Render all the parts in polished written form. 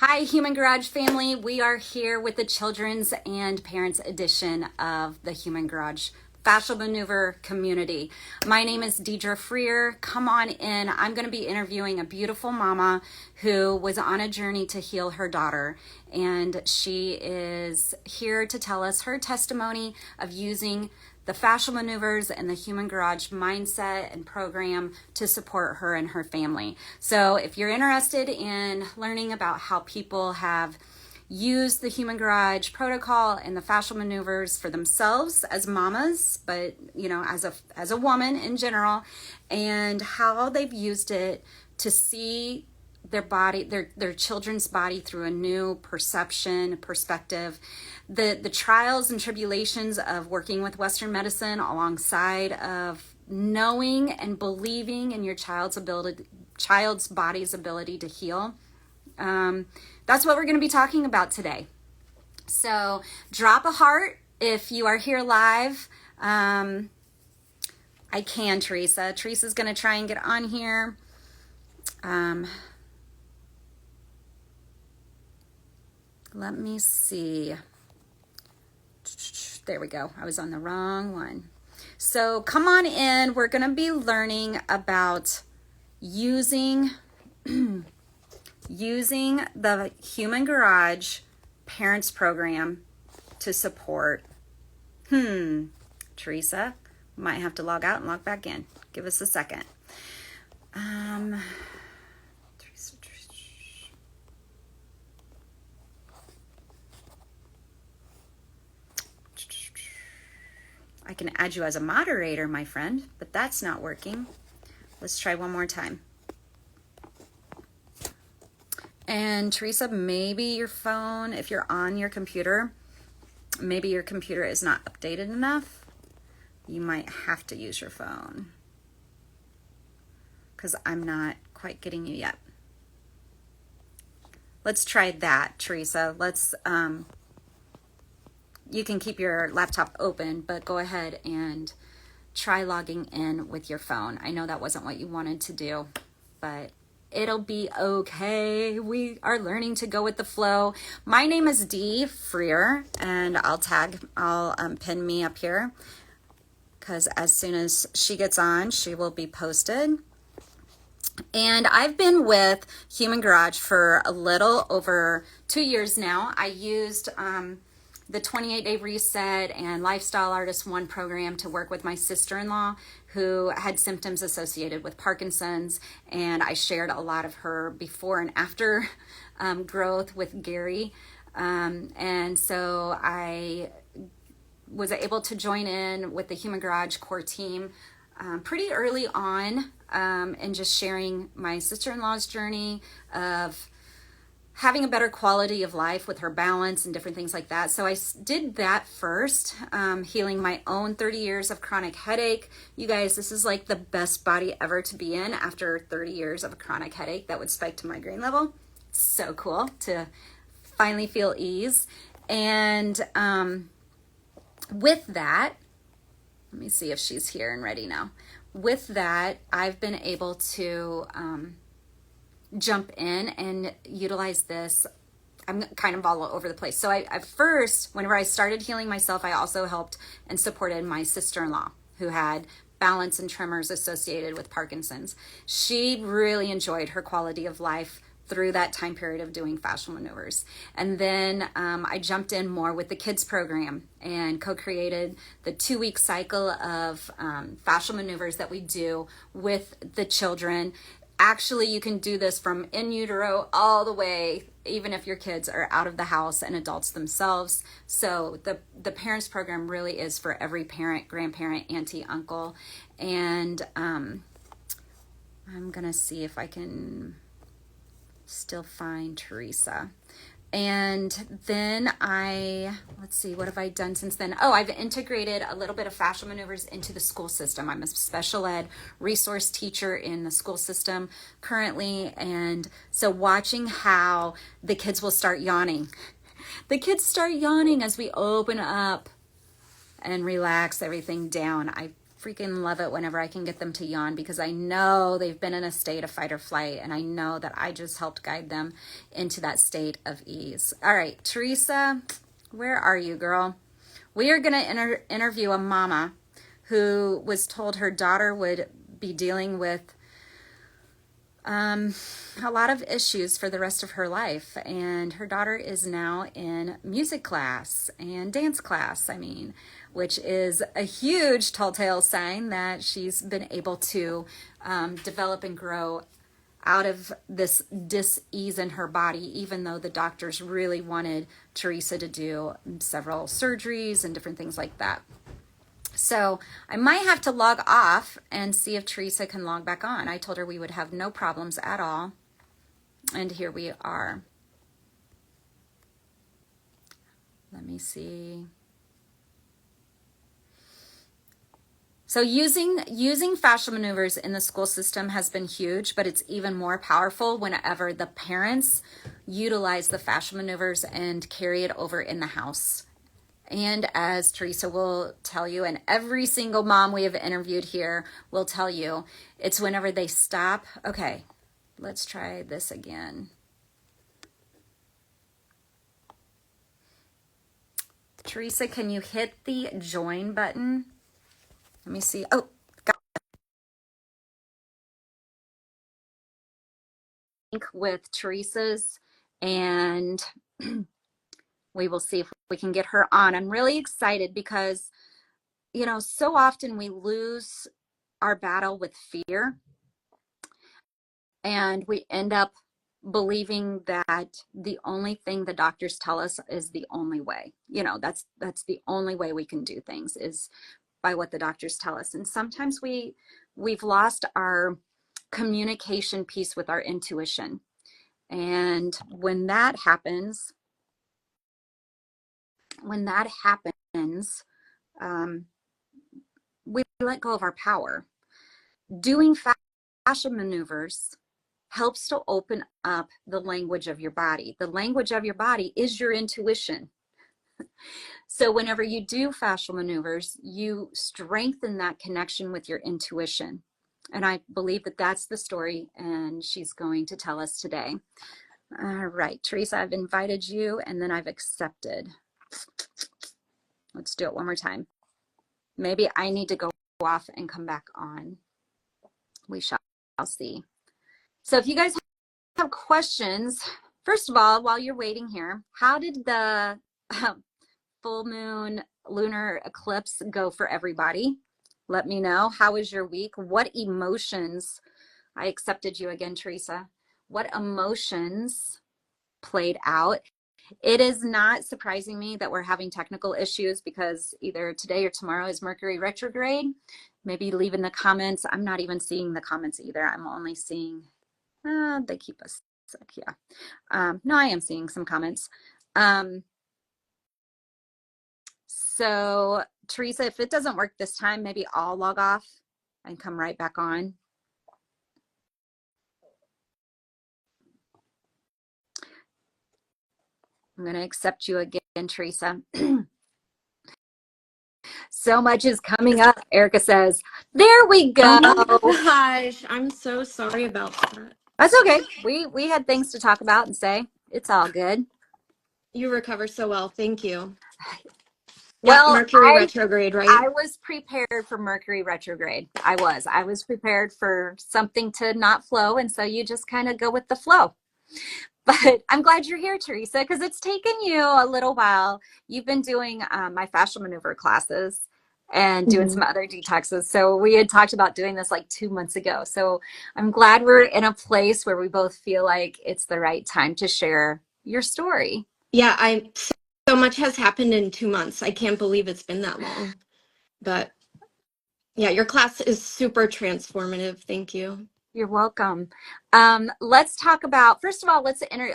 Hi, Human Garage family. We are here with the children's and parents edition of the Human Garage Fascial Maneuver community. My name is Deidre Freer. Come on in. I'm going to be interviewing a beautiful mama who was on a journey to heal her daughter. And she is here to tell us her testimony of using the fascial maneuvers and the Human Garage mindset and program to support her and her family. So if you're interested in learning about how people have used the Human Garage protocol and the fascial maneuvers for themselves as mamas, but as a woman in general, and how they've used it to see their body, their children's body through a new perspective, the trials and tribulations of working with Western medicine alongside of knowing and believing in your child's body's ability to heal. That's what we're going to be talking about today. So drop a heart if you are here live. I can, Teresa. Teresa's going to try and get on here. Let me see. There we go. I was on the wrong one. So come on in. We're going to be learning about using the Human Garage Parents Program to support. Teresa, might have to log out and log back in. Give us a second. I can add you as a moderator, my friend, but that's not working. Let's try one more time. And Teresa, maybe your phone, if you're on your computer, maybe your computer is not updated enough. You might have to use your phone because I'm not quite getting you yet. Let's try that, Teresa. You can keep your laptop open, but go ahead and try logging in with your phone. I know that wasn't what you wanted to do, but it'll be okay. We are learning to go with the flow. My name is Dee Freer, and I'll pin me up here because as soon as she gets on, she will be posted. And I've been with Human Garage for a little over 2 years now. I used the 28-day reset and Lifestyle Artist 1 program to work with my sister-in-law who had symptoms associated with Parkinson's, and I shared a lot of her before and after growth with Gary, and so I was able to join in with the Human Garage core team pretty early on, and just sharing my sister-in-law's journey of having a better quality of life with her balance and different things like that. So I did that first, healing my own 30 years of chronic headache. You guys, this is like the best body ever to be in after 30 years of a chronic headache that would spike to migraine level. It's so cool to finally feel ease. And with that, let me see if she's here and ready now. With that, I've been able to jump in and utilize this. I'm kind of all over the place. So I first, whenever I started healing myself, I also helped and supported my sister-in-law who had balance and tremors associated with Parkinson's. She really enjoyed her quality of life through that time period of doing fascial maneuvers. And then I jumped in more with the kids program and co-created the 2-week cycle of fascial maneuvers that we do with the children. Actually, you can do this from in utero all the way, even if your kids are out of the house and adults themselves. So the parents program really is for every parent, grandparent, auntie, uncle. And I'm going to see if I can still find Teresa. And then let's see, what have I done since then? Oh, I've integrated a little bit of fascial maneuvers into the school system. I'm a special ed resource teacher in the school system currently. And so watching how the kids will start yawning. The kids start yawning as we open up and relax everything down. I freaking love it whenever I can get them to yawn, because I know they've been in a state of fight or flight, and I know that I just helped guide them into that state of ease. All right, Teresa, where are you, girl? We are going to interview a mama who was told her daughter would be dealing with a lot of issues for the rest of her life. And her daughter is now in music class and dance class, which is a huge telltale sign that she's been able to develop and grow out of this dis-ease in her body, even though the doctors really wanted Teresa to do several surgeries and different things like that. So I might have to log off and see if Teresa can log back on. I told her we would have no problems at all. And here we are. Let me see. So using fascial maneuvers in the school system has been huge, but it's even more powerful whenever the parents utilize the fascial maneuvers and carry it over in the house. And as Teresa will tell you, and every single mom we have interviewed here will tell you, it's whenever they stop. Okay, let's try this again. Teresa, can you hit the join button? Let me see. Oh, got it. With Teresa's, and we will see if we can get her on. I'm really excited because, so often we lose our battle with fear, and we end up believing that the only thing the doctors tell us is the only way. That's the only way we can do things, is by what the doctors tell us. And sometimes we've lost our communication piece with our intuition. And when that happens, we let go of our power. Doing fascia maneuvers helps to open up the language of your body. The language of your body is your intuition. So whenever you do fascial maneuvers, you strengthen that connection with your intuition. And I believe that that's the story, and she's going to tell us today. All right, Teresa, I've invited you, and then I've accepted. Let's do it one more time. Maybe I need to go off and come back on. We shall see. So if you guys have questions, first of all, while you're waiting here, how did the full moon lunar eclipse go for everybody? Let me know. How was your week? What emotions? I accepted you again, Teresa. What emotions played out? It is not surprising me that we're having technical issues, because either today or tomorrow is Mercury retrograde. Maybe leave in the comments. I'm not even seeing the comments either. I'm only seeing, they keep us sick. Yeah. No, I am seeing some comments. So Teresa, if it doesn't work this time, maybe I'll log off and come right back on. I'm going to accept you again, Teresa. So much is coming up, Erica says. There we go. Oh my gosh, I'm so sorry about that. That's okay. We had things to talk about and say. It's all good. You recover so well. Thank you. Well, yeah, Mercury retrograde, right? I was prepared for Mercury retrograde. I was prepared for something to not flow, and so you just kind of go with the flow. But I'm glad you're here, Teresa, because it's taken you a little while. You've been doing my fascial maneuver classes and doing some other detoxes. So we had talked about doing this like 2 months ago. So I'm glad we're in a place where we both feel like it's the right time to share your story. Yeah, so much has happened in 2 months. I can't believe it's been that long. But yeah, your class is super transformative. Thank you. You're welcome. Let's talk about, first of all,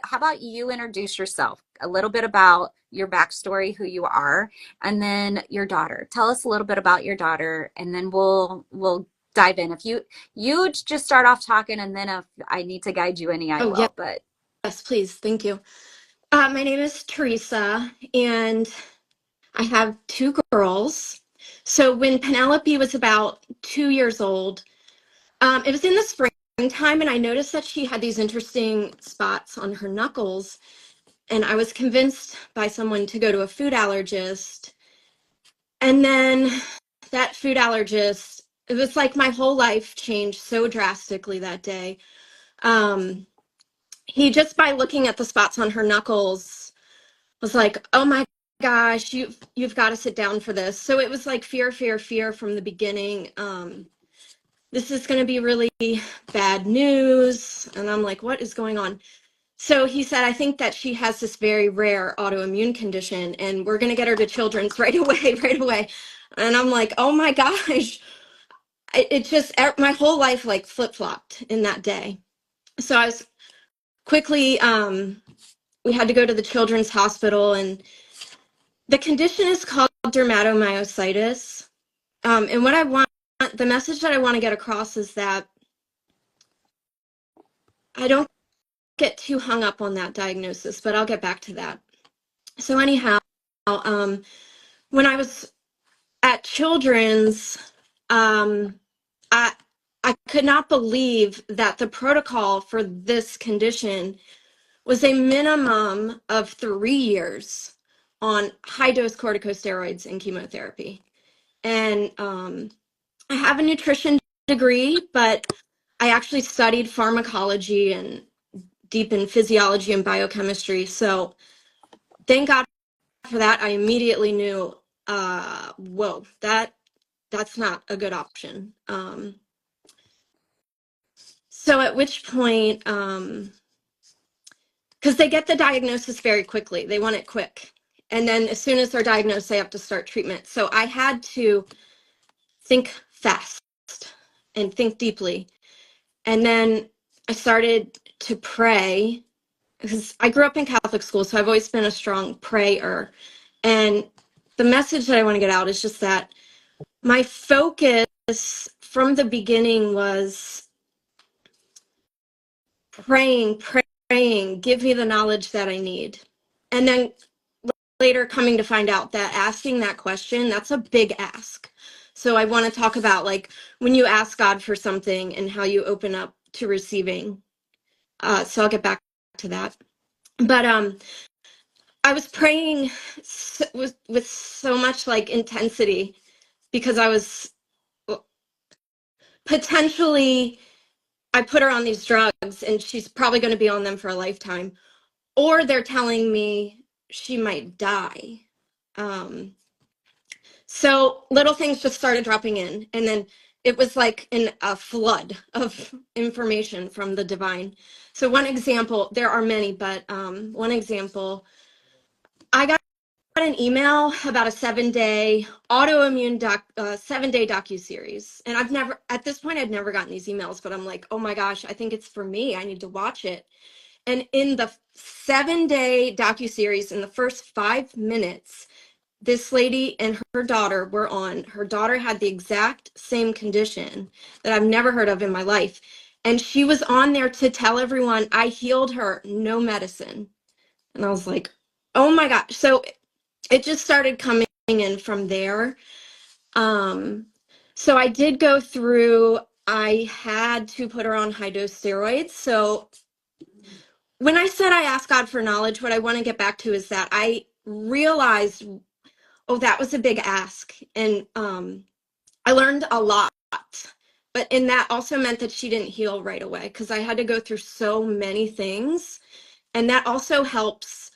how about you introduce yourself, a little bit about your backstory, who you are, and then your daughter. Tell us a little bit about your daughter, and then we'll dive in. If you just start off talking, and then if I need to guide you any, I will. Yeah. But Yes, please. Thank you. My name is Teresa, and I have 2 girls. So when Penelope was about 2 years old, it was in the springtime, and I noticed that she had these interesting spots on her knuckles. And I was convinced by someone to go to a food allergist. And then that food allergist, it was like my whole life changed so drastically that day. He just by looking at the spots on her knuckles was like, "Oh my gosh, you've got to sit down for this." So it was like fear, fear, fear from the beginning. This is going to be really bad news. And I'm like, what is going on? So he said, I think that she has this very rare autoimmune condition, and we're going to get her to Children's right away, right away. And I'm like, oh my gosh. It just, my whole life like flip-flopped in that day. So I was quickly, we had to go to the Children's Hospital, and the condition is called dermatomyositis. And what I want, the message that I want to get across is that I don't get too hung up on that diagnosis, but I'll get back to that. So anyhow, when I was at Children's, um, I I could not believe that the protocol for this condition was a minimum of 3 years on high dose corticosteroids and chemotherapy. And I have a nutrition degree, but I actually studied pharmacology and deep in physiology and biochemistry. So thank God for that. I immediately knew, whoa, that's not a good option. So at which point, because they get the diagnosis very quickly, they want it quick. And then as soon as they're diagnosed, they have to start treatment. So I had to think fast and think deeply. And then I started to pray, because I grew up in Catholic school, so I've always been a strong prayer. And the message that I want to get out is just that my focus from the beginning was praying, give me the knowledge that I need. And then later coming to find out that asking that question, that's a big ask. So I want to talk about like when you ask God for something and how you open up to receiving. So I'll get back to that. But I was praying with so much like intensity because I was potentially, I put her on these drugs and she's probably going to be on them for a lifetime, or they're telling me she might die. So little things just started dropping in, and then it was like in a flood of information from the divine. So one example, there are many, but one example, I got an email about a 7-day autoimmune 7-day docu-series. And I've never, at this point, I'd never gotten these emails, but I'm like, oh my gosh, I think it's for me. I need to watch it. And in the 7-day docu-series, in the first 5 minutes, this lady and her daughter were on. Her daughter had the exact same condition that I've never heard of in my life. And she was on there to tell everyone, I healed her, no medicine. And I was like, oh my gosh. So it just started coming in from there. So I did go through, I had to put her on high dose steroids. So when I said I asked God for knowledge, what I want to get back to is that I realized, oh, that was a big ask. And I learned a lot. But and that also meant that she didn't heal right away because I had to go through so many things. And that also helps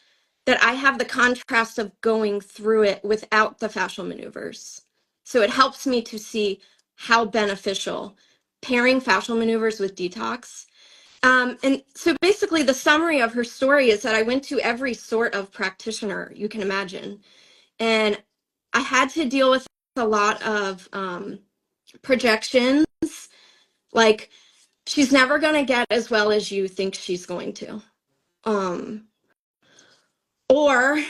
that I have the contrast of going through it without the fascial maneuvers. So it helps me to see how beneficial pairing fascial maneuvers with detox. And so basically the summary of her story is that I went to every sort of practitioner you can imagine. And I had to deal with a lot of projections, like she's never going to get as well as you think she's going to. Or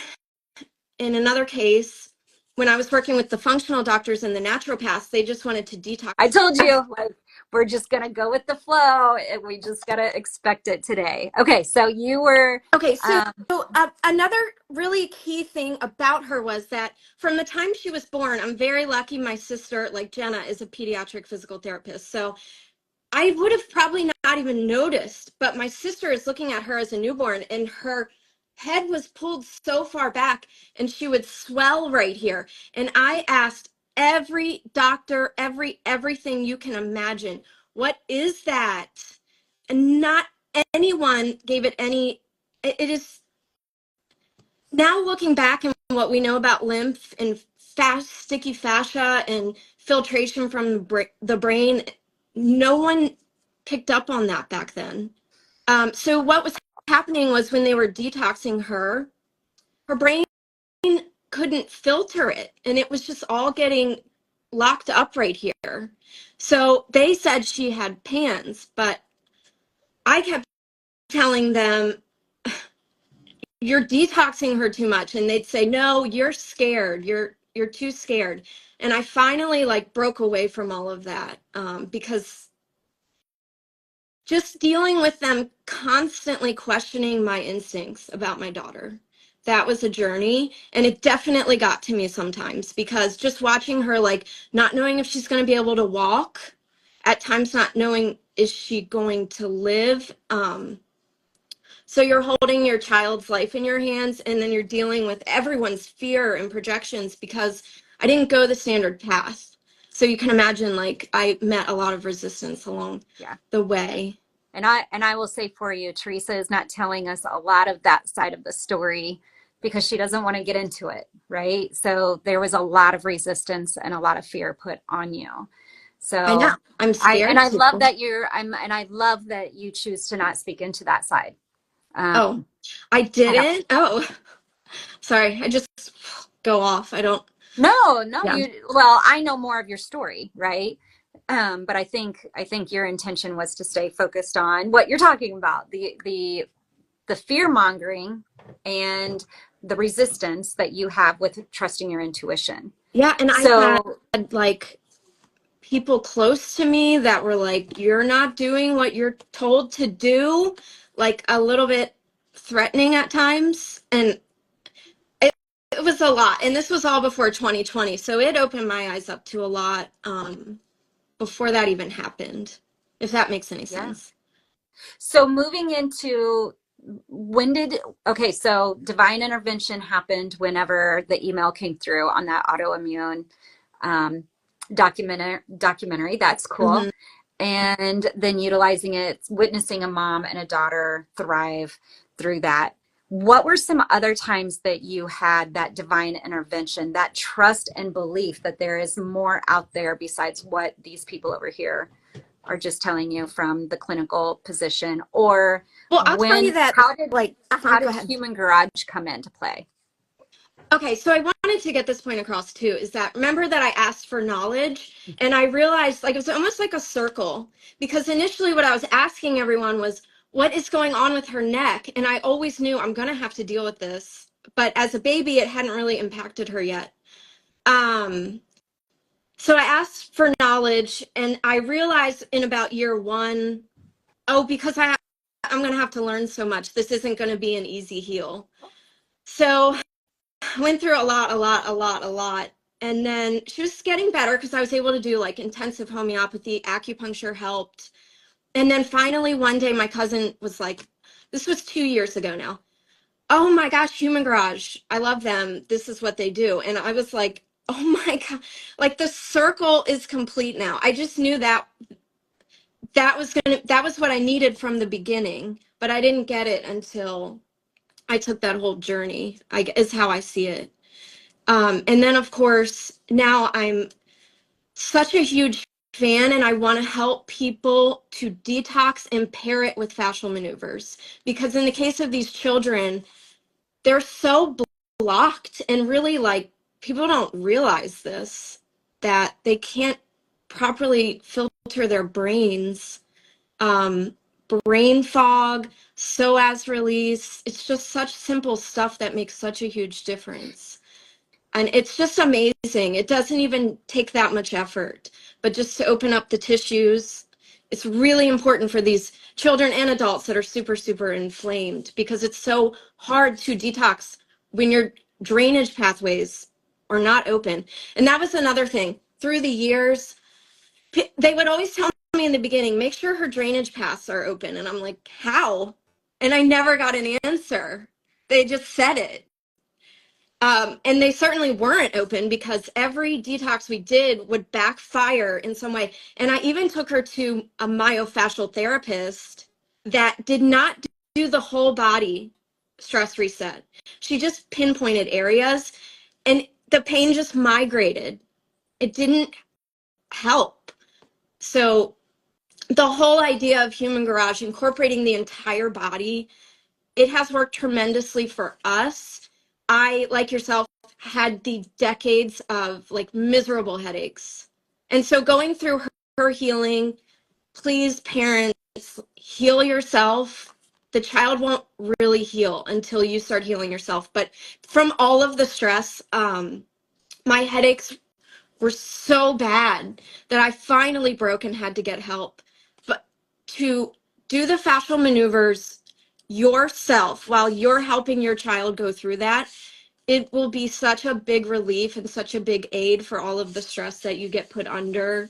in another case, when I was working with the functional doctors and the naturopaths, they just wanted to detox. I told you, like, we're just gonna go with the flow, and we just gotta expect it today. Okay, so you were, Okay, so um, another really key thing about her was that from the time she was born, I'm very lucky my sister, like Jenna, is a pediatric physical therapist. So I would have probably not even noticed, but my sister is looking at her as a newborn and her head was pulled so far back and she would swell right here. And I asked every doctor, everything you can imagine, what is that? And not anyone gave it any, it is now looking back and what we know about lymph and fast sticky fascia and filtration from the brain, no one picked up on that back then. So what was happening was when they were detoxing her, her brain couldn't filter it, and it was just all getting locked up right here. So they said she had PANS, but I kept telling them, you're detoxing her too much, and they'd say, no, you're scared, you're too scared. And I finally like broke away from all of that, because just dealing with them constantly questioning my instincts about my daughter, that was a journey, and it definitely got to me sometimes, because just watching her, like, not knowing if she's going to be able to walk, at times not knowing is she going to live. So you're holding your child's life in your hands, and then you're dealing with everyone's fear and projections, because I didn't go the standard path. So you can imagine, like, I met a lot of resistance along yeah. the way. And I will say for you, Teresa is not telling us a lot of that side of the story because she doesn't want to get into it, right? So there was a lot of resistance and a lot of fear put on you. I know. So I'm I and scared I love too. that I love that you choose to not speak into that side. Oh, Um, I I don't. didn't? Oh, sorry. I just go off. I don't. No, no, Yeah. well, I know more of your story, right? But I think your intention was to stay focused on what you're talking about, the fear mongering and the resistance that you have with trusting your intuition. Yeah. And I So, had like people close to me that were like, you're not doing what you're told to do, like a little bit threatening at times. And it was a lot. And this was all before 2020. So it opened my eyes up to a lot, before that even happened, if that makes any yeah. sense. So moving into when did okay, so divine intervention happened whenever the email came through on that autoimmune um, documentary. That's cool. Hmm. And then utilizing it, witnessing a mom and a daughter thrive through that. What were some other times that you had that divine intervention, that trust and belief that there is more out there besides what these people over here are just telling you from the clinical position? Or Well, I'll tell you that, like, how go did ahead. human garage come into play? Okay, so I wanted to get this point across too, is that remember that I asked for knowledge, and I realized like it was almost like a circle, because initially what I was asking everyone was, what is going on with her neck? And I always knew I'm going to have to deal with this. But as a baby, it hadn't really impacted her yet. Um, so I asked for knowledge, and I realized in about year one, oh, because I'm going to have to learn so much. This isn't going to be an easy heal. So went through a lot. And then she was getting better because I was able to do like intensive homeopathy, acupuncture helped. And then finally one day my cousin was like, this was 2 years ago now. Oh my gosh, Human Garage. I love them. This is what they do. And I was like, oh my God, like the circle is complete now. I just knew that that was what I needed from the beginning, but I didn't get it until I took that whole journey, is how I see it. And then, of course, now I'm such a huge fan and I want to help people to detox and pair it with fascial maneuvers. Because in the case of these children, they're so blocked, and really, like, people don't realize this, that they can't properly filter their brains. Um, Brain fog, psoas release. It's just such simple stuff that makes such a huge difference. And it's just amazing. It doesn't even take that much effort, but just to open up the tissues. It's really important for these children and adults that are super, super inflamed, because it's so hard to detox when your drainage pathways are not open. And that was another thing. Through the years, they would always tell me in the beginning, make sure her drainage paths are open. And I'm like, how? And I never got an answer. They just said it. And they certainly weren't open, because every detox we did would backfire in some way. And I even took her to a myofascial therapist that did not do the whole body stress reset. She just pinpointed areas, and the pain just migrated. It didn't help. So the whole idea of Human Garage, incorporating the entire body, it has worked tremendously for us. I, like yourself, had the decades of like miserable headaches. And so going through her healing, please, parents, heal yourself. The child won't really heal until you start healing yourself. But from all of the stress, my headaches were so bad that I finally broke and had to get help. But to do the fascial maneuvers yourself while you're helping your child go through that, it will be such a big relief and such a big aid for all of the stress that you get put under.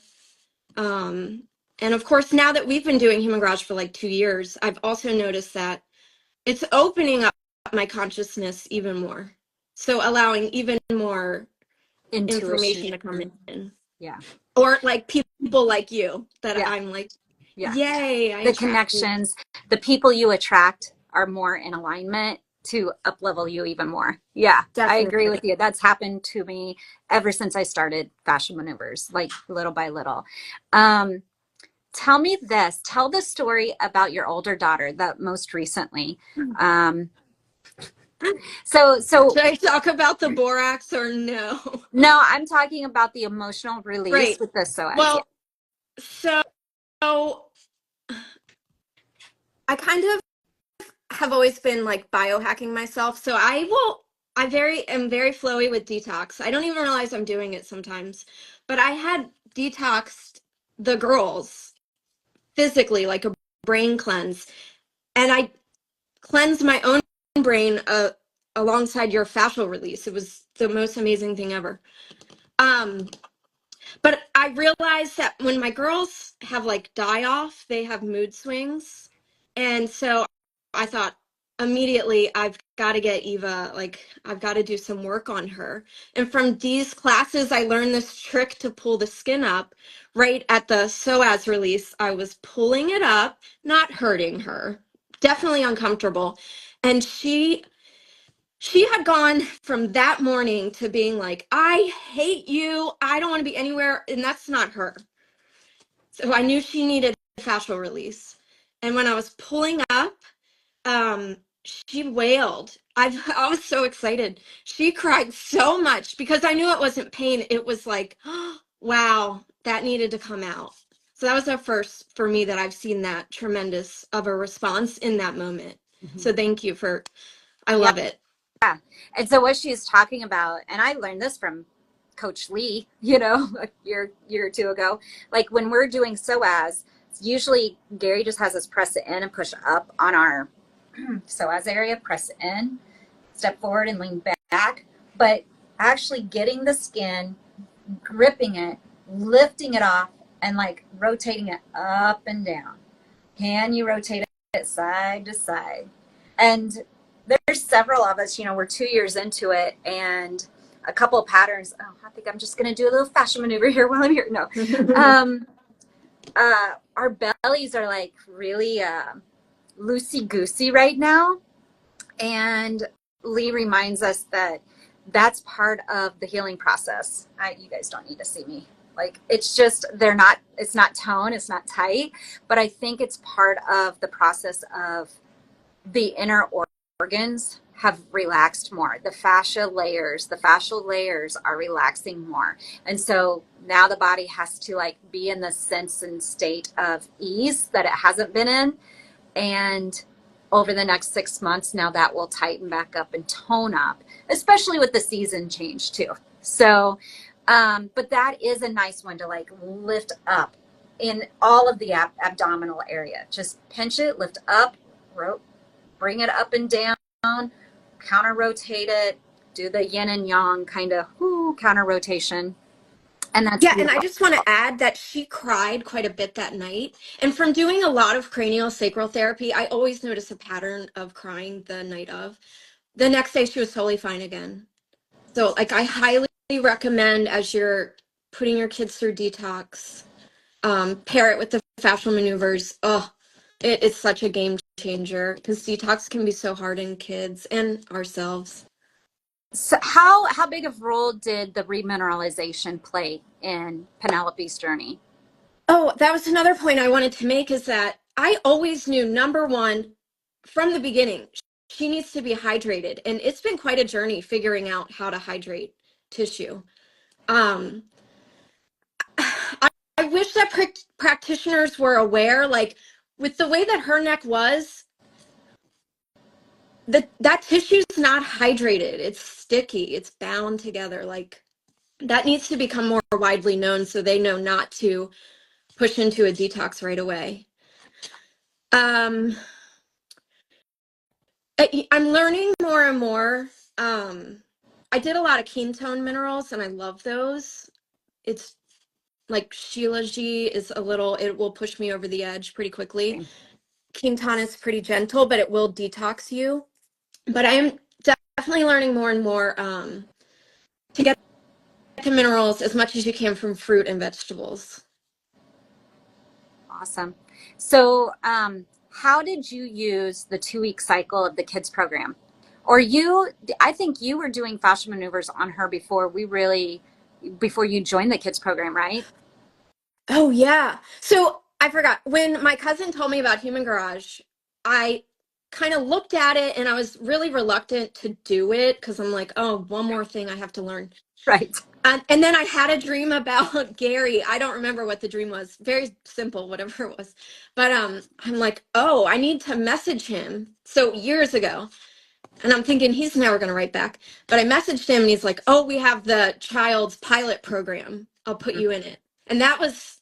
And of course, now that we've been doing Human Garage for like 2 years, I've also noticed that it's opening up my consciousness even more. So allowing even more Intuition. information to come in. Yeah. Or like people like you that Yeah. I'm like, Yeah. yay, I The attract. connections, the people you attract are more in alignment to up level you even more. Yeah, I agree Definitely. with you. That's happened to me ever since I started Fashion Maneuvers, like little by little. Um, Tell me this. Tell the story about your older daughter that most recently. Um, so Should I talk about the borax or no? no, I'm talking about the emotional release Right. with the psoas. Yeah. Well, so I kind of have always been like biohacking myself. So I am very flowy with detox. I don't even realize I'm doing it sometimes. But I had detoxed the girls physically, like a brain cleanse. And I cleansed my own brain alongside your fascial release. It was the most amazing thing ever. Um, but I realized that when my girls have like die off, they have mood swings. And so I thought immediately, I've got to get Eva, like, I've got to do some work on her. And from these classes, I learned this trick to pull the skin up right at the psoas release. I was pulling it up, not hurting her, definitely uncomfortable. And she had gone from that morning to being like, I hate you. I don't want to be anywhere. And that's not her. So I knew she needed fascial release. And when I was pulling up, she wailed. I was so excited. She cried so much because I knew it wasn't pain. It was like, oh, wow, that needed to come out. So that was a first for me that I've seen that tremendous of a response in that moment. Mhm. So thank you for, I Yeah. love it. And so what she's talking about, and I learned this from Coach Lee, a year or two ago, like when we're doing psoas, usually Gary just has us press it in and push up on our psoas area, press it in, step forward and lean back. But actually getting the skin, gripping it, lifting it off, and like rotating it up and down. Can you rotate it side to side? And there's several of us, we're 2 years into it, and a couple of patterns. Oh, I think I'm just going to do a little fashion maneuver here while I'm here. No. Um, our bellies are like really loosey goosey right now. And Lee reminds us that that's part of the healing process. You guys don't need to see me. Like, it's just, it's not tone, it's not tight, but I think it's part of the process of the inner organs have relaxed more. The fascial layers are relaxing more. And so now the body has to like be in the sense and state of ease that it hasn't been in. And over the next 6 months, now that will tighten back up and tone up, especially with the season change too. So, but that is a nice one to like lift up in all of the abdominal area. Just pinch it, lift up, bring it up and down, counter rotate it, do the yin and yang kind of counter rotation. And that's Yeah, and I beautiful. just want to add that she cried quite a bit that night. And from doing a lot of cranial sacral therapy, I always notice a pattern of crying the night of. The next day, she was totally fine again. So, like, I highly recommend as you're putting your kids through detox, pair it with the fascial maneuvers. Oh, it's such a game changer because detox can be so hard in kids and ourselves. So how big of a role did the remineralization play in Penelope's journey? Oh, that was another point I wanted to make is that I always knew number one from the beginning, she needs to be hydrated. And it's been quite a journey figuring out how to hydrate tissue. Um, I wish that practitioners were aware, like with the way that her neck was, that tissue's not hydrated. It's sticky. It's bound together. Like that needs to become more widely known so they know not to push into a detox right away. Um, I'm learning more and more. I did a lot of ketone minerals and I love those. It's like Shilajit is a little, it will push me over the edge pretty quickly. Ketone is pretty gentle, but it will detox you. But I am definitely learning more and more to get the minerals as much as you can from fruit and vegetables. Awesome. So, how did you use the 2 week cycle of the kids program? Or I think you were doing fascia maneuvers on her before you joined the kids program, right? Oh, yeah. So I forgot. When my cousin told me about Human Garage, I kind of looked at it and I was really reluctant to do it because I'm like, oh, one more thing I have to learn. Right. And then I had a dream about Gary. I don't remember what the dream was. Very simple, whatever it was. But I'm like, oh, I need to message him. So years ago. And I'm thinking he's never going to write back. But I messaged him and he's like, oh, we have the child's pilot program. I'll put you in it. And that was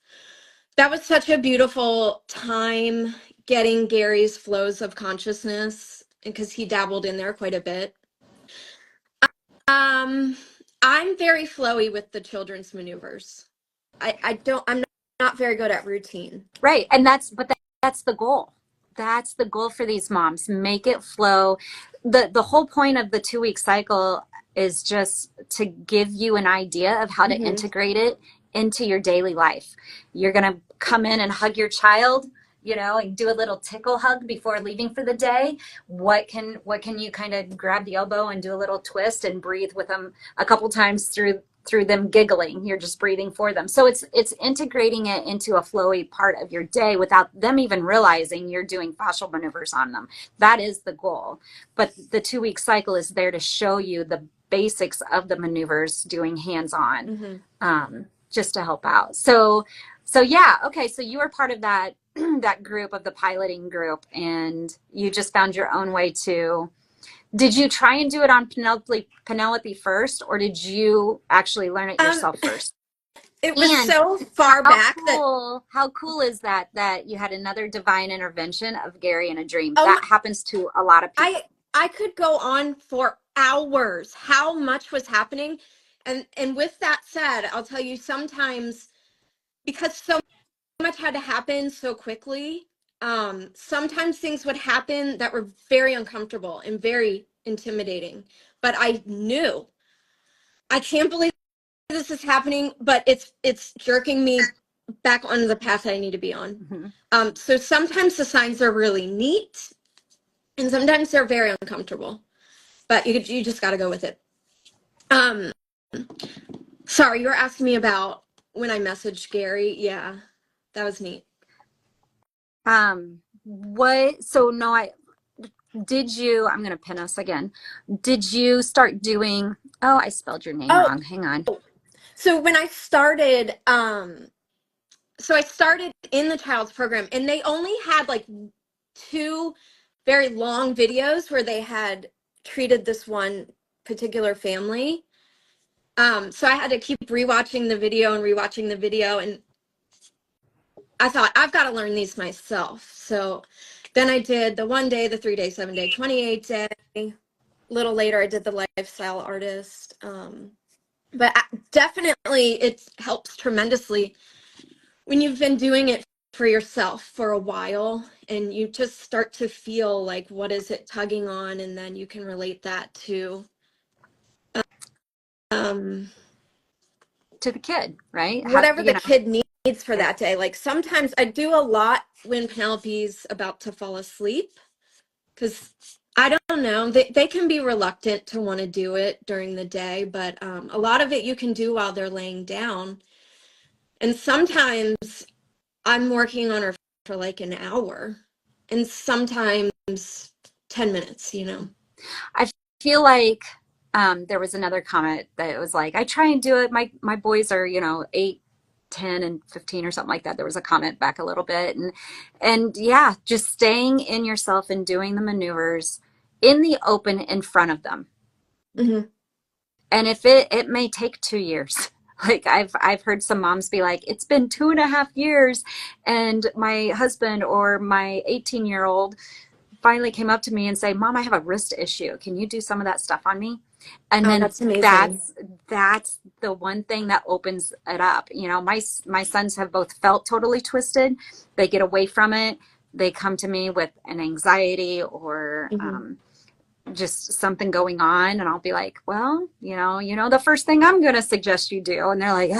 such a beautiful time getting Gary's flows of consciousness because he dabbled in there quite a bit. Um, I'm very flowy with the children's maneuvers. I'm not very good at routine. Right. And that's the goal. That's the goal for these moms. Make it flow. The whole point of the 2 week cycle is just to give you an idea of how to Hmm. integrate it into your daily life. You're going to come in and hug your child, and do a little tickle hug before leaving for the day. What can you kind of grab the elbow and do a little twist and breathe with them a couple times through them giggling. You're just breathing for them. So it's integrating it into a flowy part of your day without them even realizing you're doing fascial maneuvers on them. That is the goal. But the 2 week cycle is there to show you the basics of the maneuvers doing hands-on, Hmm. just to help out. So yeah, okay. So you were part of that that group of the piloting group, and you just found your own way to. Did you try and do it on Penelope first, or did you actually learn it Um, yourself first? it was And so far back that how cool is that you had another divine intervention of Gary in a dream? oh That my, happens to a lot of people. I could go on for hours how much was happening. And with that said, I'll tell you sometimes because so much had to happen so quickly, sometimes things would happen that were very uncomfortable and very intimidating. But I knew I can't believe this is happening, but it's jerking me back on the path I need to be on. Mm-hmm. So sometimes the signs are really neat, and sometimes they're very uncomfortable. But you just got to go with it. Um, sorry, you were asking me about when I messaged Gary. Yeah, that was neat. What? So no, did you? I'm gonna pin us again. Did you start doing? Oh, I spelled your name Oh, wrong. Hang on. so when I started, so I started in the child's program, and they only had like two very long videos where they had treated this one particular family. So I had to keep rewatching the video and rewatching the video, and I thought I've got to learn these myself. So then I did the 1 day, the 3 day, 7 day, 28 day. A little later, I did the lifestyle artist. But definitely it helps tremendously when you've been doing it for yourself for a while and you just start to feel like what is it tugging on, and then you can relate that um To the kid, right? How, whatever the kid needs for that day. Like sometimes I do a lot when Penelope's about to fall asleep, because I don't know, they can be reluctant to want to do it during the day, but a lot of it you can do while they're laying down. And sometimes I'm working on her for like an hour, and sometimes 10 minutes, you know. I feel like there was another comment that was like, I try and do it. My boys are, 8, 10, and 15 or something like that. There was a comment back a little bit. And yeah, just staying in yourself and doing the maneuvers in the open in front of them. Mm-hmm. And if it may take 2 years. Like I've heard some moms be like, it's been 2.5 years and my husband or my 18-year-old finally came up to me and say, Mom, I have a wrist issue. Can you do some of that stuff on me? And Oh, then that's amazing. that's the one thing that opens it up. My sons have both felt totally twisted. They get away from it. They come to me with an anxiety or Mm-hmm. just something going on, and I'll be like, well, the first thing I'm going to suggest you do. And they're like,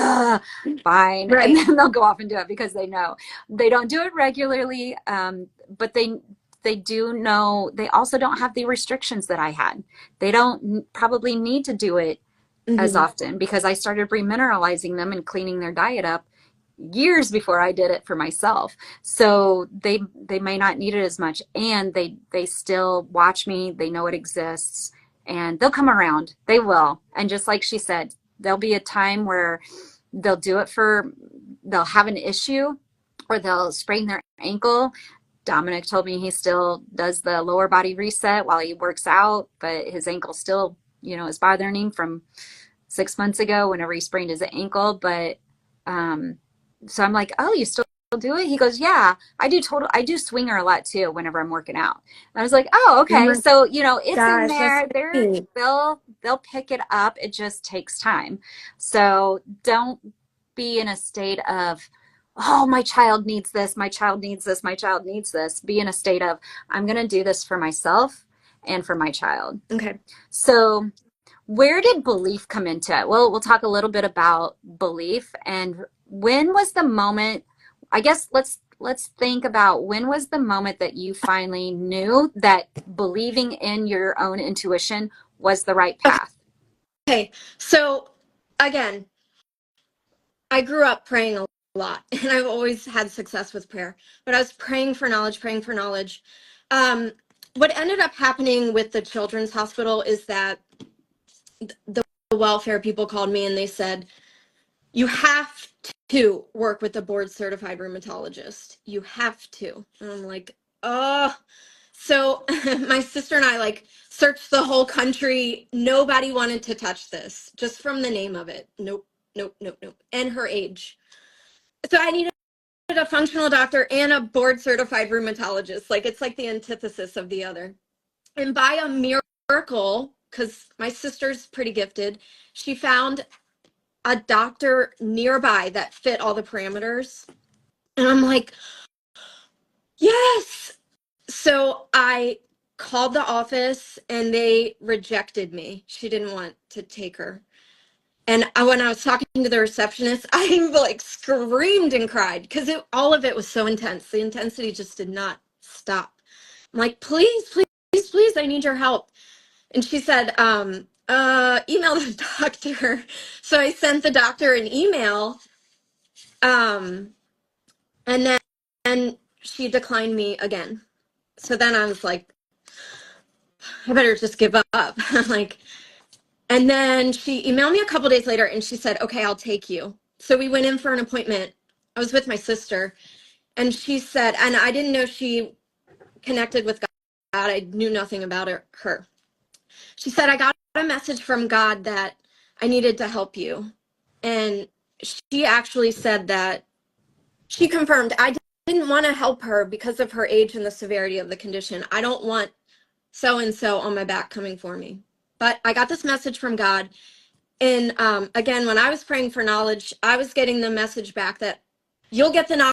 fine. And Right. then they'll go off and do it because they know they don't do it regularly. But they do know, they also don't have the restrictions that I had. They don't probably need to do it as Mm-hmm. often because I started remineralizing them and cleaning their diet up years before I did it for myself. So they may not need it as much, and they still watch me. They know it exists, and they'll come around. They will. And just like she said, there'll be a time where they'll do it they'll have an issue or they'll sprain their ankle. Dominic told me he still does the lower body reset while he works out, but his ankle still, is bothering him from 6 months ago whenever he sprained his ankle. But so I'm like, oh, you still do it? He goes, yeah, I do swinger a lot too whenever I'm working out. And I was like, oh, Oh okay. my So, it's in gosh, that's there. sweet. They'll pick it up. It just takes time. So don't be in a state of, oh, my child needs this, my child needs this, my child needs this. Be in a state of, I'm going to do this for myself and for my child. Okay. So where did belief come into it? Well, we'll talk a little bit about belief, and when was the moment, I guess let's think about when was the moment that you finally knew that believing in your own intuition was the right path. Okay. So again, I grew up praying a lot and I've always had success with prayer, but I was praying for knowledge, praying for knowledge. Um, what ended up happening with the children's hospital is that the welfare people called me and they said, you have to work with a board certified rheumatologist. You have to. And I'm like, oh. So my sister and I like searched the whole country. Nobody wanted to touch this just from the name of it. Nope, nope, nope, nope. And her age. So I needed a functional doctor and a board certified rheumatologist. Like it's like the antithesis of the other. And by a miracle, because my sister's pretty gifted, she found a doctor nearby that fit all the parameters. And I'm like, yes. So I called the office and they rejected me. She didn't want to take her. And when I was talking to the receptionist, I like screamed and cried because all of it was so intense. The intensity just did not stop. I'm like, please, please, please, I need your help. And she said, email the doctor. So I sent the doctor an email. And then and she declined me again. So then I was like, I better just give up. Like, and then she emailed me a couple days later and she said, okay, I'll take you. So we went in for an appointment. I was with my sister and she said, and I didn't know she connected with God. I knew nothing about her. She said, I got a message from God that I needed to help you. And she actually said that she confirmed I didn't want to help her because of her age and the severity of the condition. I don't want so and so on my back coming for me. But I got this message from God. And again, when I was praying for knowledge, I was getting the message back that you'll get the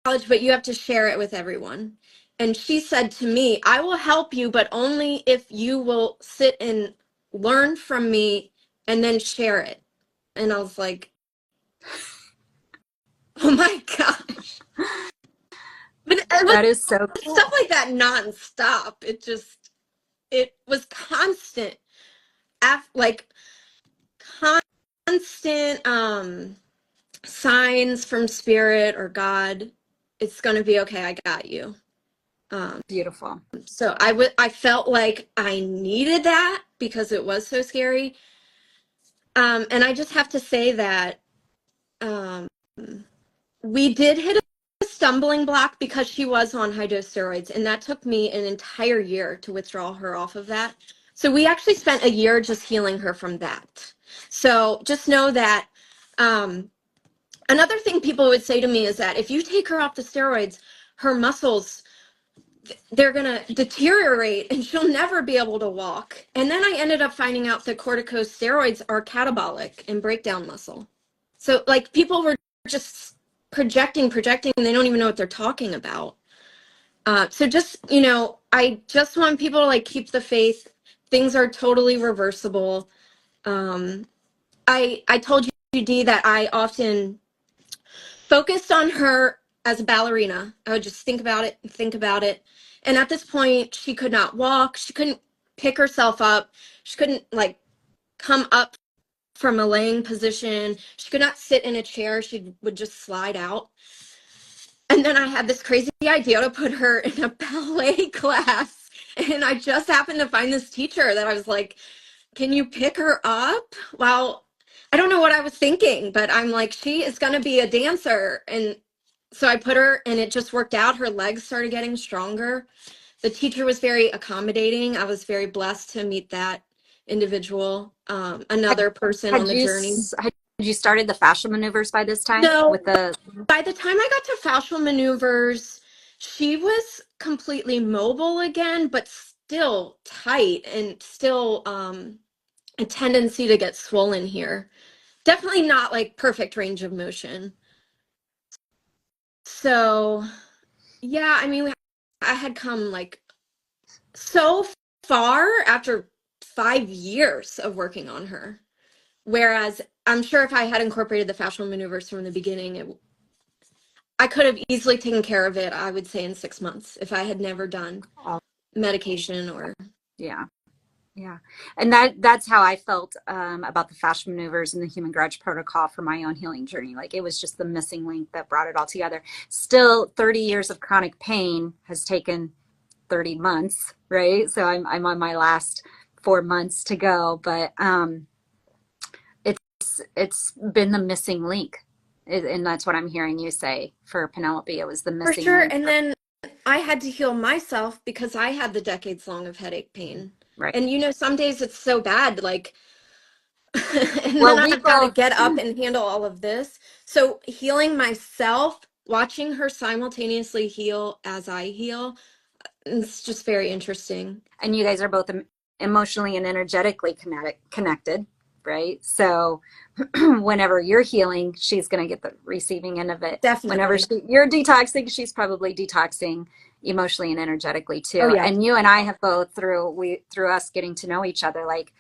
knowledge, but you have to share it with everyone. And she said to me, I will help you, but only if you will sit and learn from me and then share it. And I was like, oh my gosh. But it was That is so cool. stuff like that nonstop. It was constant, like constant signs from spirit or God. It's going to be okay. I got you. Beautiful. So I felt like I needed that because it was so scary. And I just have to say that we did hit a stumbling block because she was on high dose steroids, and that took me an entire year to withdraw her off of that. So we actually spent a year just healing her from that. So just know that another thing people would say to me is that if you take her off the steroids, her muscles, they're going to deteriorate and she'll never be able to walk. And then I ended up finding out that corticosteroids are catabolic and break down muscle. So like people were just projecting, and they don't even know what they're talking about. So just, I just want people to like keep the faith. Things are totally reversible. I told you, Dee, that I often focused on her as a ballerina. I would just think about it and think about it. And at this point, she could not walk. She couldn't pick herself up. She couldn't like come up from a laying position. She could not sit in a chair. She would just slide out. And then I had this crazy idea to put her in a ballet class. And I just happened to find this teacher that I was like, can you pick her up? Well, I don't know what I was thinking, but I'm like, she is going to be a dancer. And so I put her, and it just worked out. Her legs started getting stronger. The teacher was very accommodating. I was very blessed to meet that individual, another person Had on the journey. you started the fascial maneuvers by this time No, with the? by the time I got to fascial maneuvers, she was completely mobile again, but still tight and still a tendency to get swollen here. Definitely not like perfect range of motion. So, yeah, I mean, I had come like so far after 5 years of working on her. Whereas I'm sure if I had incorporated the fascial maneuvers from the beginning, I could have easily taken care of it, I would say, in 6 months if I had never done Oh, medication or. yeah. Yeah. And that's how I felt about the fascia maneuvers and the human garage protocol for my own healing journey. Like it was just the missing link that brought it all together. Still 30 years of chronic pain has taken 30 months, right? So I'm on my last 4 months to go, but it's been the missing link. And that's what I'm hearing you say for Penelope. It was the For missing sure. link. And then I had to heal myself because I had the decades long of headache pain. Right. And some days it's so bad, like, and Well, then we I've got to both, get up and handle all of this. So healing myself, watching her simultaneously heal as I heal, it's just very interesting. and you guys are both emotionally and energetically connected, right? So whenever you're healing, she's going to get the receiving end of it. Whenever Definitely. you're detoxing, she's probably detoxing emotionally and energetically Oh, too. yeah. And you and I have both through us getting to know each other, like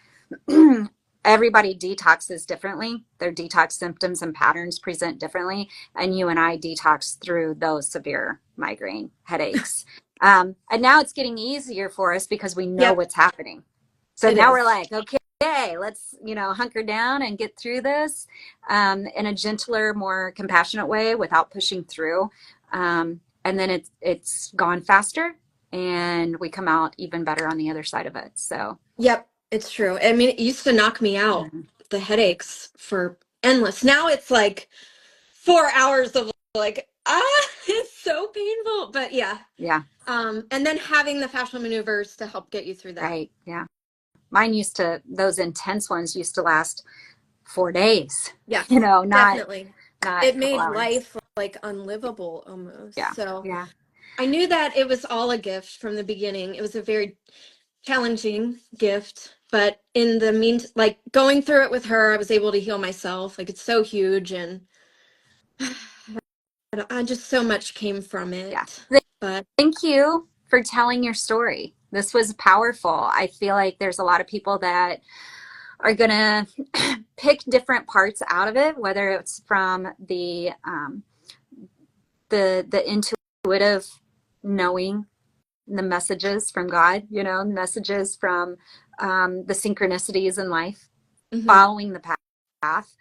everybody detoxes differently. Their detox symptoms and patterns present differently. And you and I detox through those severe migraine headaches. And now it's getting easier for us because we know Yep, what's happening. So it now we're is. like, okay, let's, hunker down and get through this in a gentler, more compassionate way without pushing through. And then it's gone faster and we come out even better on the other side of it. So, Yep, it's true. I mean, it used to knock me out, mhm. the headaches for endless. Now it's like 4 hours of like, it's so painful. But yeah. Yeah, And then having the fascial maneuvers to help get you through that. right. Yeah. Those intense ones used to last 4 days, Yes, not definitely. a It couple made hours. life like unlivable almost. Yeah. So Yeah. I knew that it was all a gift from the beginning. It was a very challenging gift, but in the mean, like going through it with her, I was able to heal myself. Like it's so huge, and I just so much came from Yeah. it. But Thank you for telling your story. This was powerful. I feel like there's a lot of people that are going to pick different parts out of it, whether it's from the intuitive knowing the messages from God, you know, messages from the synchronicities in life, mhm, following the path,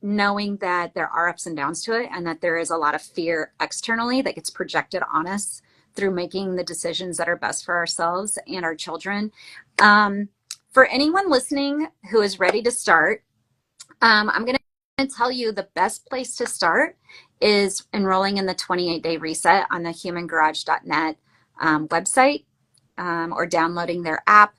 knowing that there are ups and downs to it, and that there is a lot of fear externally that gets projected on us through making the decisions that are best for ourselves and our children. For anyone listening who is ready to start, I'm going to tell you the best place to start is enrolling in the 28-day reset on the humangarage.net website, or downloading their app.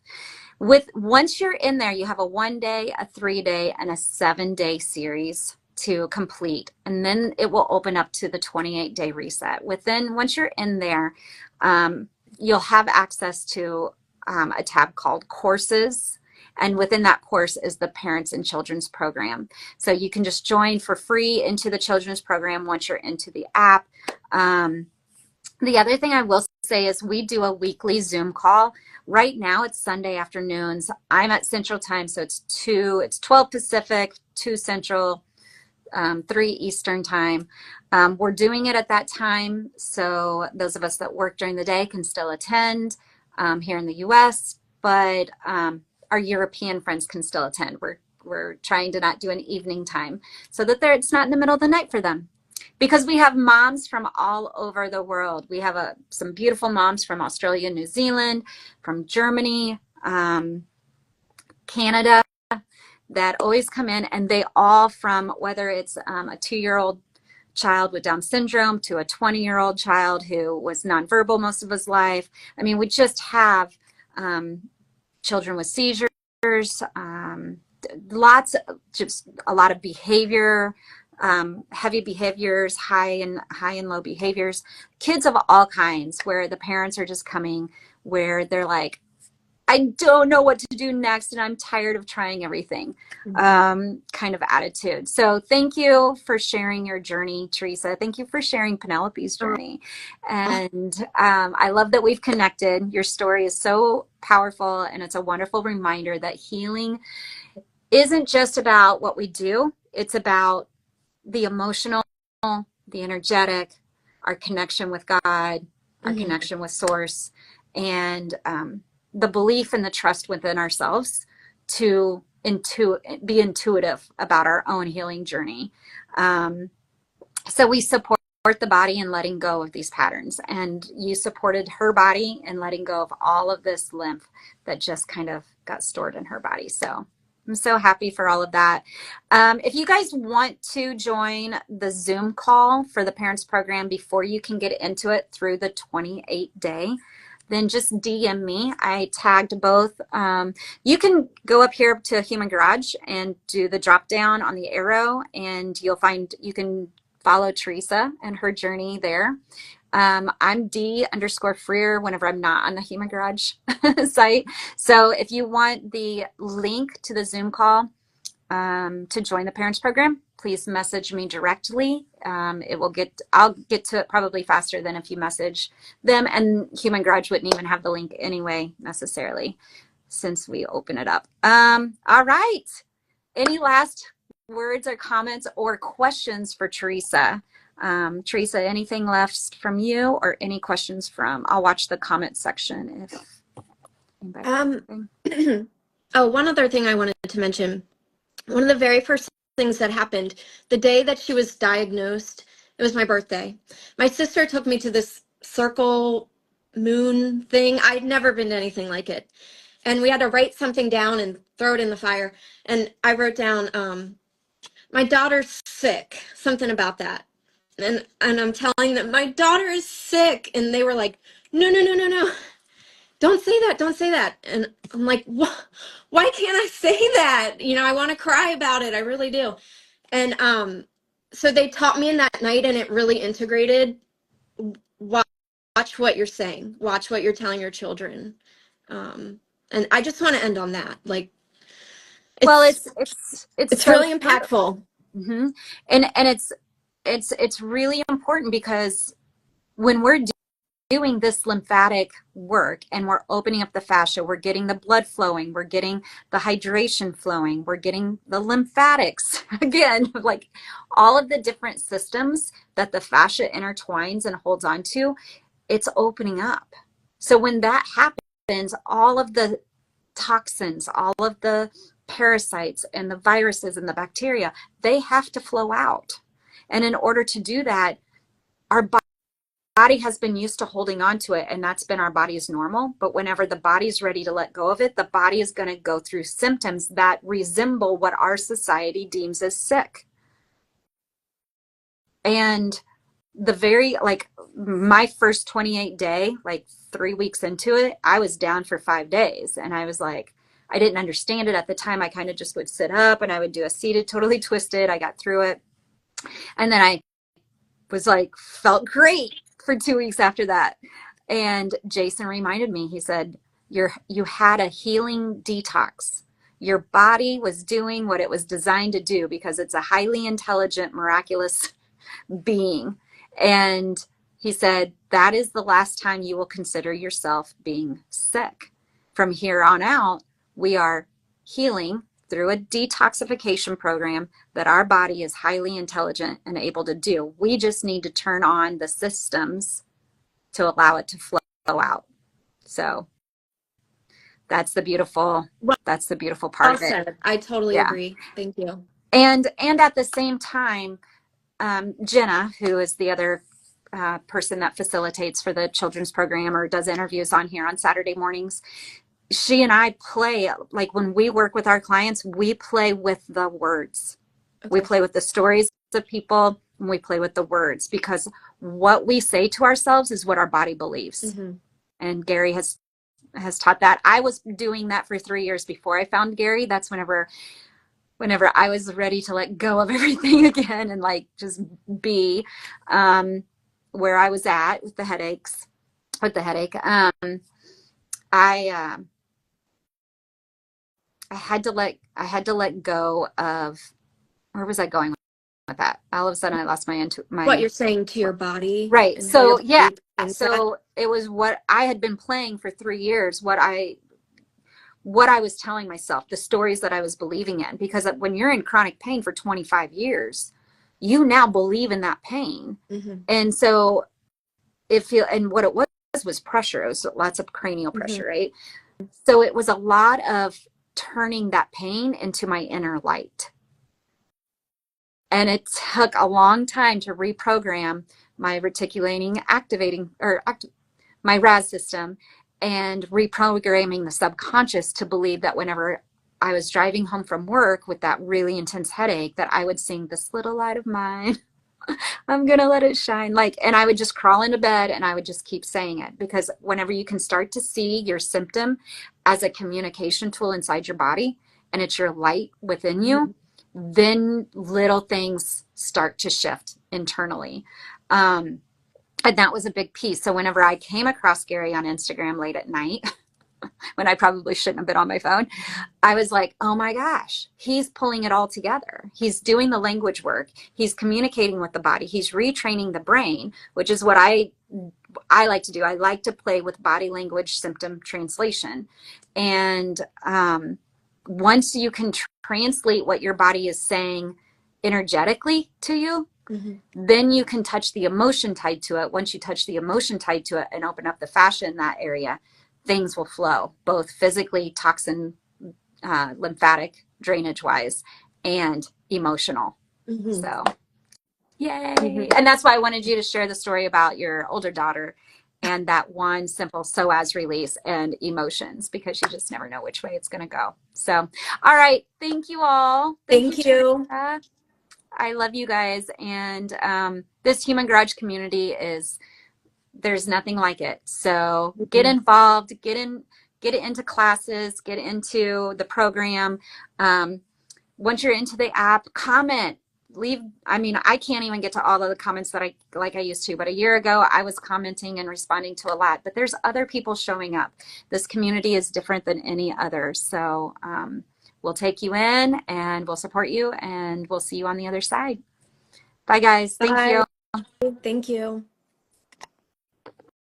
Once you're in there, you have a 1 day, a 3 day, and a 7 day series to complete, and then it will open up to the 28-day reset. Once you're in there, you'll have access to a tab called courses, and within that course is the parents and children's program. So you can just join for free into the children's program once you're into the app. The other thing I will say is we do a weekly Zoom call. Right now it's Sunday afternoons. I'm at Central Time, so it's 12 Pacific, 2 Central, 3 Eastern Time. We're doing it at that time, so those of us that work during the day can still attend here in the US, but our European friends can still attend. We're trying to not do an evening time so that it's not in the middle of the night for them. Because we have moms from all over the world. We have some beautiful moms from Australia, New Zealand, from Germany, Canada, that always come in, and they all, from whether it's a 2-year-old child with Down syndrome to a 20-year-old child who was nonverbal most of his life. I mean, we just have children with seizures, just a lot of behavior, heavy behaviors, high and low behaviors, kids of all kinds, where the parents are just coming where they're like, I don't know what to do next, and I'm tired of trying everything, kind of attitude. So thank you for sharing your journey, Teresa. Thank you for sharing Penelope's journey. And I love that we've connected. Your story is so powerful, and it's a wonderful reminder that healing isn't just about what we do. It's about the emotional, the energetic, our connection with God, our mhm. connection with Source, and the belief and the trust within ourselves to be intuitive about our own healing journey. So we support the body in letting go of these patterns, and you supported her body in letting go of all of this lymph that just kind of got stored in her body. So I'm so happy for all of that. If you guys want to join the Zoom call for the parents program before you can get into it through the 28-day, then just DM me. I tagged both. You can go up here to Human Garage and do the drop down on the arrow, and you can follow Teresa and her journey there. I'm D_Freer whenever I'm not on the Human Garage site. So if you want the link to the Zoom call to join the parents program, please message me directly. I'll get to it probably faster than if you message them, and Human Garage wouldn't even have the link anyway necessarily since we open it up. All right. Any last words or comments or questions for Teresa? Teresa, anything left from you, or any questions I'll watch the comment section if anybody. Um, oh, one other thing I wanted to mention. One of the very first things that happened the day that she was diagnosed, it was my birthday. My sister took me to this circle moon thing. I'd never been to anything like it. And we had to write something down and throw it in the fire. And I wrote down, my daughter's sick, something about that. And I'm telling them, my daughter is sick. And they were like, no, no, no, no, no. Don't say that. Don't say that. And I'm like, why can't I say that? You know, I want to cry about it. I really do. And So they taught me in that night, and it really integrated. Watch what you're saying. Watch what you're telling your children. And I just want to end on that. Like, Well, it's it's it's so really true. impactful. Hmm. And it's really important because when we're doing this lymphatic work and we're opening up the fascia, we're getting the blood flowing, we're getting the hydration flowing, we're getting the lymphatics again, like all of the different systems that the fascia intertwines and holds on to, it's opening up. So when that happens, all of the toxins, all of the parasites and the viruses and the bacteria, they have to flow out. And in order to do that, our body has been used to holding on to it, and that's been our body's normal. But whenever the body's ready to let go of it, the body is going to go through symptoms that resemble what our society deems as sick. And the very, like, my first 28 day, like 3 weeks into it, I was down for 5 days. And I was like, I didn't understand it at the time. I kind of just would sit up and I would do a seated, totally twisted. I got through it. And then I was like, felt great for 2 weeks after that. And Jason reminded me, he said, you had a healing detox. Your body was doing what it was designed to do because it's a highly intelligent, miraculous being. And he said, that is the last time you will consider yourself being sick. From here on out, we are healing through a detoxification program that our body is highly intelligent and able to do. We just need to turn on the systems to allow it to flow out. So Well, that's the beautiful part well of it. said. I totally Yeah. agree. Thank you. And at the same time, Jenna, who is the other person that facilitates for the children's program or does interviews on here on Saturday mornings, she and I play, like when we work with our clients, we play with the words. We Okay. play with the stories of people and we play with the words, because what we say to ourselves is what our body believes. Mm-hmm. And Gary has taught that. I was doing that for 3 years before I found Gary. That's whenever I was ready to let go of everything again and like just be where I was at with the headache. I I had to let go of, where was I going with that? All of a sudden I lost What my you're saying to your body right. and how your So yeah. body explains that. So it was what I had been playing for 3 years, what I was telling myself, the stories that I was believing in. Because when you're in chronic pain for 25 years, you now believe in that pain. Mm-hmm. And so and what it was pressure. It was lots of cranial Mm-hmm. pressure, right? So it was a lot of turning that pain into my inner light. And it took a long time to reprogram my reticulating activating my RAS system and reprogramming the subconscious to believe that whenever I was driving home from work with that really intense headache, that I would sing "This Little Light of Mine." I'm gonna let it shine. Like, and I would just crawl into bed and I would just keep saying it, because whenever you can start to see your symptom as a communication tool inside your body and it's your light within Mm-hmm. you, then little things start to shift internally. And that was a big piece. So whenever I came across Gary on Instagram late at night, when I probably shouldn't have been on my phone, I was like, oh my gosh, he's pulling it all together. He's doing the language work. He's communicating with the body. He's retraining the brain, which is what I like to do. I like to play with body language symptom translation. And once you can translate what your body is saying energetically to you, Mm-hmm. then you can touch the emotion tied to it. Once you touch the emotion tied to it and open up the fascia in that area, things will flow, both physically, toxin, lymphatic, drainage wise, and emotional. Mm-hmm. So, Mm-hmm. yay. And that's why I wanted you to share the story about your older daughter and that one simple psoas release and emotions, because you just never know which way it's going to go. So, all right. Thank you all. Thank you, Thank you. Teresa. I love you guys. And this Human Garage community there's nothing like it. So get Mm-hmm. involved, get it into classes, get into the program. Once you're into the app, comment. leave. I mean, I can't even get to all of the comments that I used to, but a year ago I was commenting and responding to a lot, but there's other people showing up. This community is different than any other. So we'll take you in and we'll support you and we'll see you on the other side. Bye guys. Thank Bye. you. Thank you.